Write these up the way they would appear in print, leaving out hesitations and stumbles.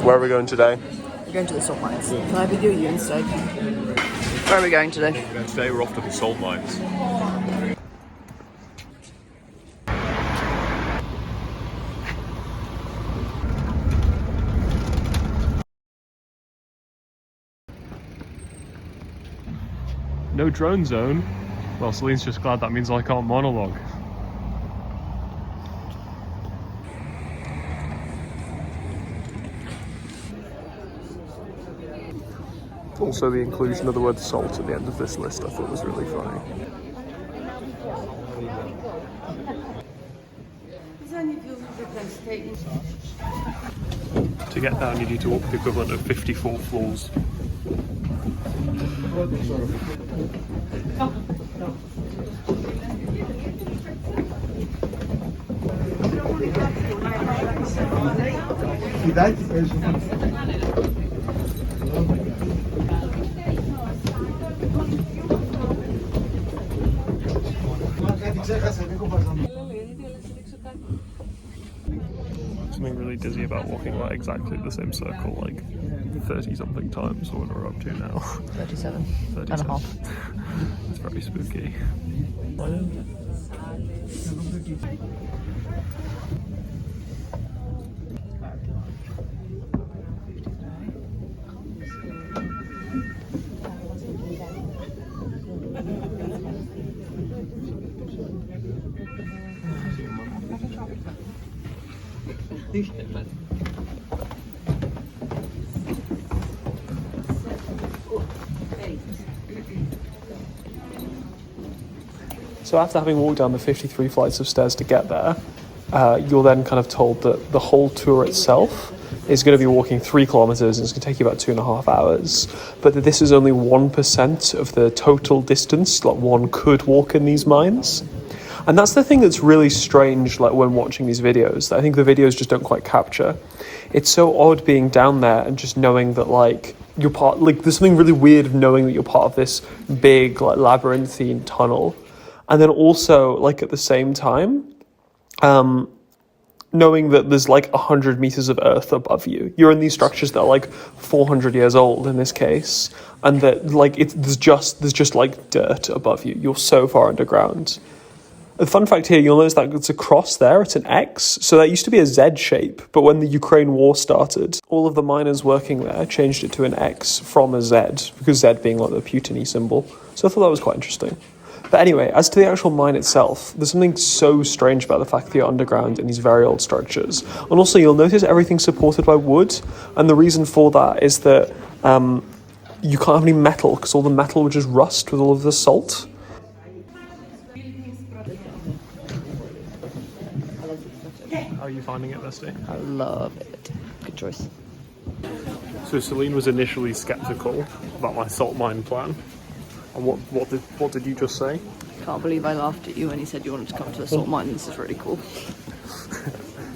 Where are we going today? We're going to the salt mines. Can I video you instead? Where are we going today? Today we're off to the salt mines. No drone zone? Well, Celine's just glad that means I can't monologue. Also, the inclusion of the word salt at the end of this list I thought was really funny. To get down, you need to walk the equivalent of 54 floors. Something really dizzy about walking like exactly the same circle like 30 something times, or what we're up to now. 37. 37. And a half. It's very spooky. So after having walked down the 53 flights of stairs to get there, you're then kind of told that the whole tour itself is going to be walking 3 kilometers and it's going to take you about 2.5 hours, but that this is only 1% of the total distance like one could walk in these mines. And that's the thing that's really strange, like when watching these videos, that I think the videos just don't quite capture. It's so odd being down there and just knowing that like you're part, like there's something really weird of knowing that you're part of this big like labyrinthine tunnel. And then also, like, at the same time, knowing that there's, like, 100 meters of earth above you. You're in these structures that are, like, 400 years old in this case. And that, like, there's just, like, dirt above you. You're so far underground. A fun fact here, you'll notice that it's a cross there. It's an X. So that used to be a Z shape. But when the Ukraine war started, all of the miners working there changed it to an X from a Z. Because Z being, like, the Putiny symbol. So I thought that was quite interesting. But anyway, as to the actual mine itself, there's something so strange about the fact that you're underground in these very old structures. And also, you'll notice everything's supported by wood. And the reason for that is that you can't have any metal, because all the metal would just rust with all of the salt. How are you finding it, Misty? I love it. Good choice. So Celine was initially sceptical about my salt mine plan. And what did you just say? Can't believe I laughed at you when you said you wanted to come to the salt mine. This is really cool.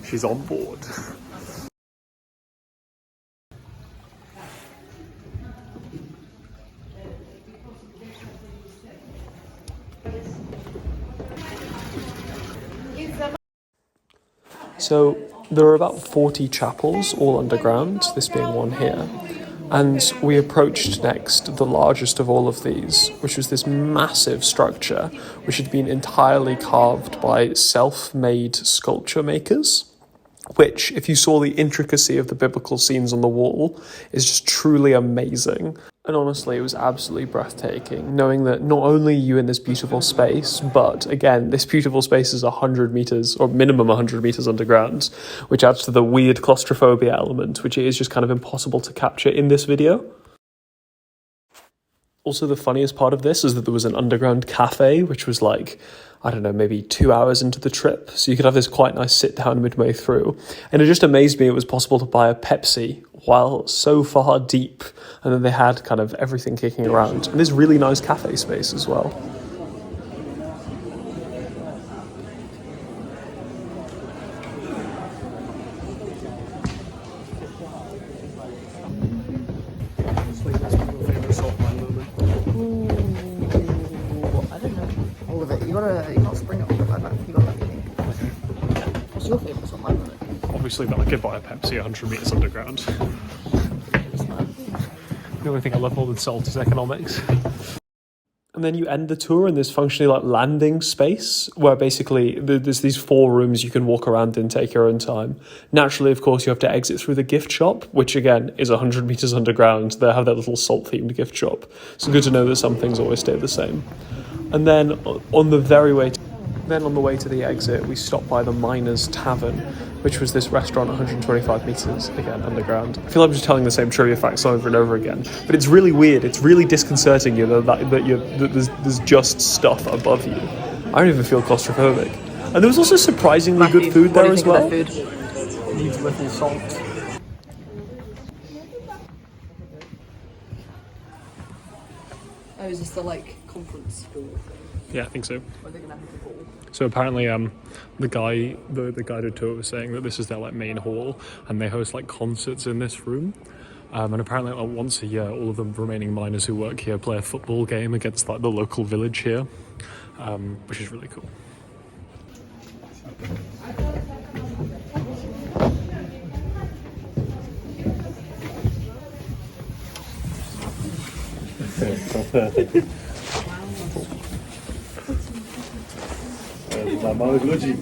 She's on board. So there are about 40 chapels, all underground, this being one here. And we approached next the largest of all of these, which was this massive structure, which had been entirely carved by self-made sculpture makers, which, if you saw the intricacy of the biblical scenes on the wall, is just truly amazing. And honestly, it was absolutely breathtaking, knowing that not only are you in this beautiful space, but again, this beautiful space is 100 meters, or minimum 100 meters underground, which adds to the weird claustrophobia element, which is just kind of impossible to capture in this video. Also, the funniest part of this is that there was an underground cafe, which was like, I don't know, maybe 2 hours into the trip. So you could have this quite nice sit down midway through. And it just amazed me it was possible to buy a Pepsi while so far deep. And then they had kind of everything kicking around. And this really nice cafe space as well. You gotta spring it on like that. You gotta let me think. What's your favourite salt mine moment? obviously that I could buy a Pepsi 100 metres underground. The only thing I love more than salt is economics. And then you end the tour in this functionally like landing space where basically there's these 4 rooms you can walk around and take your own time. Naturally, of course, you have to exit through the gift shop, which again is 100 metres underground. They have their little salt-themed gift shop. So good to know that some things always stay the same. And then on the way to the exit, we stopped by the Miners Tavern, which was this restaurant 125 metres, again, underground. I feel like I'm just telling the same trivia facts over and over again, but it's really weird. It's really disconcerting that there's just stuff above you. I don't even feel claustrophobic. And there was also surprisingly good food there as well. Needs little salt. Oh, is this the conference hall? Yeah, I think so. Or are they gonna have a ball? So apparently, the guided tour was saying that this is their main hall, and they host concerts in this room. And apparently, once a year, all of the remaining miners who work here play a football game against the local village here, which is really cool. Za małych ludzi.